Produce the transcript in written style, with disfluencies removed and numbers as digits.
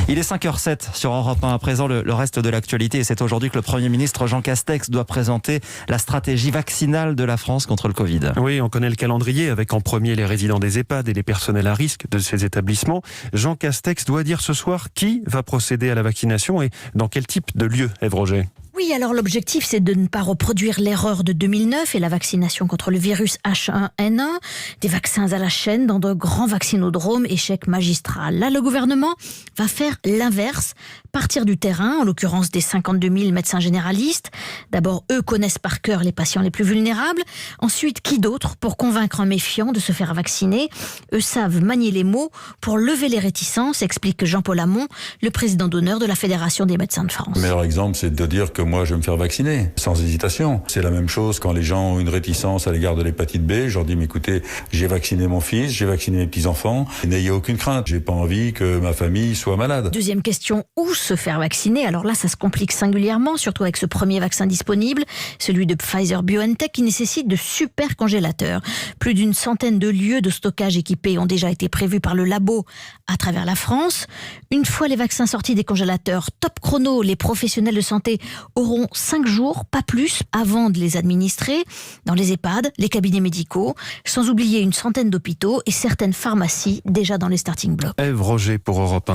Il est 5h07 sur Europe 1. À présent, le reste de l'actualité. Et c'est aujourd'hui que le Premier ministre Jean Castex doit présenter la stratégie vaccinale de la France contre le Covid. Oui, on connaît le calendrier avec en premier les résidents des EHPAD et les personnels à risque de ces établissements. Jean Castex doit dire ce soir qui va procéder à la vaccination et dans quel type de lieu, Ève Roger. Oui, alors l'objectif, c'est de ne pas reproduire l'erreur de 2009 et la vaccination contre le virus H1N1, des vaccins à la chaîne dans de grands vaccinodromes, échec magistral. Là, le gouvernement va faire l'inverse, partir du terrain, en l'occurrence des 52 000 médecins généralistes. D'abord, eux connaissent par cœur les patients les plus vulnérables. Ensuite, qui d'autre pour convaincre un méfiant de se faire vacciner? Eux savent manier les mots pour lever les réticences, explique Jean-Paul Hamon, le président d'honneur de la Fédération des médecins de France. Le meilleur exemple, c'est de dire que moi, je vais me faire vacciner, sans hésitation. C'est la même chose quand les gens ont une réticence à l'égard de l'hépatite B. Je leur dis, mais écoutez, j'ai vacciné mon fils, j'ai vacciné mes petits-enfants. N'ayez aucune crainte. J'ai pas envie que ma famille soit malade. Deuxième question, où se faire vacciner? Alors là, ça se complique singulièrement, surtout avec ce premier vaccin disponible, celui de Pfizer-BioNTech, qui nécessite de super congélateurs. Plus d'une centaine de lieux de stockage équipés ont déjà été prévus par le labo à travers la France. Une fois les vaccins sortis des congélateurs, top chrono, les professionnels de santé auront 5 jours, pas plus, avant de les administrer dans les EHPAD, les cabinets médicaux, sans oublier une centaine d'hôpitaux et certaines pharmacies déjà dans les starting blocks. Ève Roger pour Europe 1.